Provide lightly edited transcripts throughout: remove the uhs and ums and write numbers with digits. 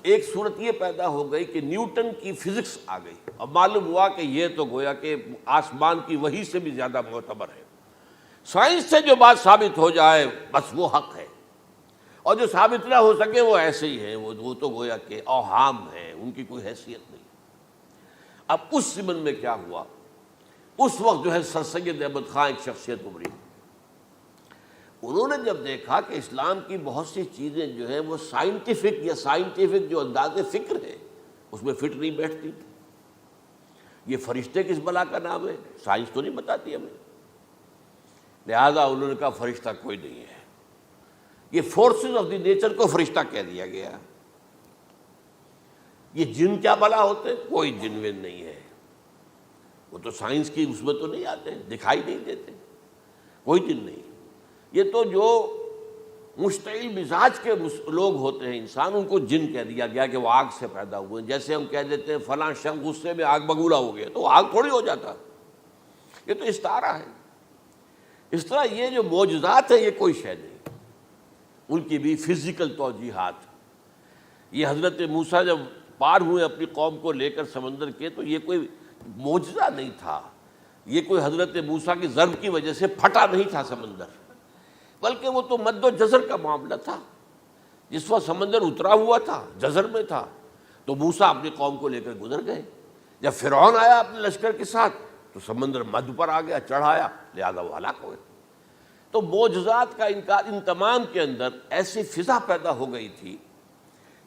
ایک صورت یہ پیدا ہو گئی کہ نیوٹن کی فزکس آ گئی، اب معلوم ہوا کہ یہ تو گویا کہ آسمان کی وحی سے بھی زیادہ معتبر ہے۔ سائنس سے جو بات ثابت ہو جائے بس وہ حق ہے، اور جو ثابت نہ ہو سکے وہ ایسے ہی ہیں، وہ تو گویا کہ اوہام ہیں، ان کی کوئی حیثیت نہیں۔ اب اس ضمن میں کیا ہوا، اس وقت جو ہے سر سید احمد خان ایک شخصیت ابھری، انہوں نے جب دیکھا کہ اسلام کی بہت سی چیزیں جو ہیں وہ سائنٹیفک جو انداز فکر ہے اس میں فٹ نہیں بیٹھتی۔ یہ فرشتے کس بلا کا نام ہے، سائنس تو نہیں بتاتی ہمیں، لہذا انہوں نے کہا فرشتہ کوئی نہیں ہے، یہ فورسز آف دی نیچر کو فرشتہ کہہ دیا گیا۔ یہ جن کیا بلا ہوتے، کوئی جن ون نہیں ہے، وہ تو سائنس کی اس میں تو نہیں آتے، دکھائی نہیں دیتے، کوئی جن نہیں۔ یہ تو جو مشتعل مزاج کے لوگ ہوتے ہیں انسان، ان کو جن کہہ دیا گیا کہ وہ آگ سے پیدا ہوئے، جیسے ہم کہہ دیتے ہیں فلاں شخص غصے میں آگ بگولا ہو گیا، تو آگ تھوڑی ہو جاتا، یہ تو استعارہ ہے۔ اس طرح یہ جو معجزات ہیں یہ کوئی شے نہیں، ان کی بھی فزیکل توجیحات۔ یہ حضرت موسیٰ جب پار ہوئے اپنی قوم کو لے کر سمندر کے، تو یہ کوئی معجزہ نہیں تھا، یہ کوئی حضرت موسیٰ کی ضرب کی وجہ سے پھٹا نہیں تھا سمندر، بلکہ وہ تو مد و جزر کا معاملہ تھا۔ جس وقت سمندر اترا ہوا تھا، جزر میں تھا، تو موسیٰ اپنی قوم کو لے کر گزر گئے۔ جب فرعون آیا اپنے لشکر کے ساتھ تو سمندر مد پر آ گیا، چڑھ آیا، لہذا وہ ہلاک ہوئے۔ تو معجزات کا انکار، ان تمام کے اندر ایسی فضا پیدا ہو گئی تھی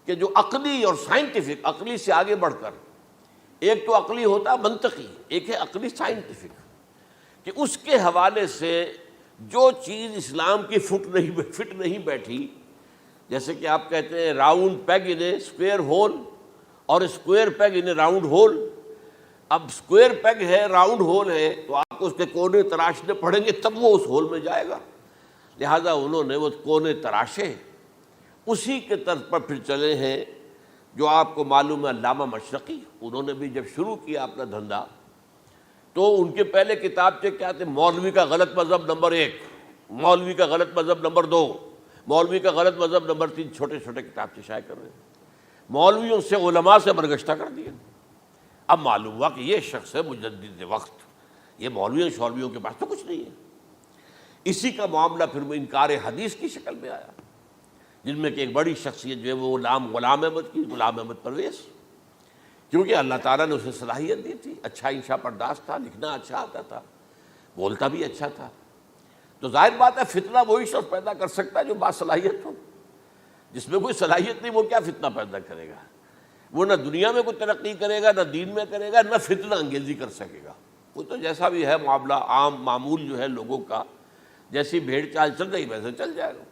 کہ جو عقلی اور سائنٹیفک، عقلی سے آگے بڑھ کر، ایک تو عقلی ہوتا منطقی، ایک ہے عقلی سائنٹیفک، کہ اس کے حوالے سے جو چیز اسلام کی فٹ نہیں بیٹھی، جیسے کہ آپ کہتے ہیں round peg in a square hole اور square peg in a round hole. اب اسکوئر پیگ ہے، راؤنڈ ہول ہے، تو آپ کو اس کے کونے تراشنے پڑیں گے تب وہ اس ہول میں جائے گا، لہذا انہوں نے وہ کونے تراشے، اسی کے طرز پر پھر چلے ہیں۔ جو آپ کو معلوم ہے علامہ مشرقی، انہوں نے بھی جب شروع کیا اپنا دھندا، تو ان کے پہلے کتابچے کیا تھے، مولوی کا غلط مذہب نمبر 1، مولوی کا غلط مذہب نمبر 2، مولوی کا غلط مذہب نمبر 3، چھوٹے چھوٹے کتابچے شائع کر رہے ہیں، مولویوں سے علماء سے برگشتہ کر دیا۔ اب معلوم ہوا کہ یہ شخص ہے مجدد وقت، یہ مولویوں کے پاس تو کچھ نہیں ہے۔ اسی کا معاملہ پھر انکار حدیث کی شکل میں آیا، جن میں کہ ایک بڑی شخصیت جو ہے وہ غلام احمد کی، غلام احمد پرویز، کیونکہ اللہ تعالیٰ نے اسے صلاحیت دی تھی، اچھا انشاء پرداز تھا، لکھنا اچھا آتا تھا، بولتا بھی اچھا تھا، تو ظاہر بات ہے فتنہ وہی شخص پیدا کر سکتا ہے جو باصلاحیت ہو۔ جس میں کوئی صلاحیت نہیں وہ کیا فتنہ پیدا کرے گا، وہ نہ دنیا میں کوئی ترقی کرے گا، نہ دین میں کرے گا، نہ فتنہ انگیزی کر سکے گا۔ وہ تو جیسا بھی ہے معاملہ، عام معمول جو ہے لوگوں کا، جیسی بھیڑ چال چل رہی ویسے چل جائے گا۔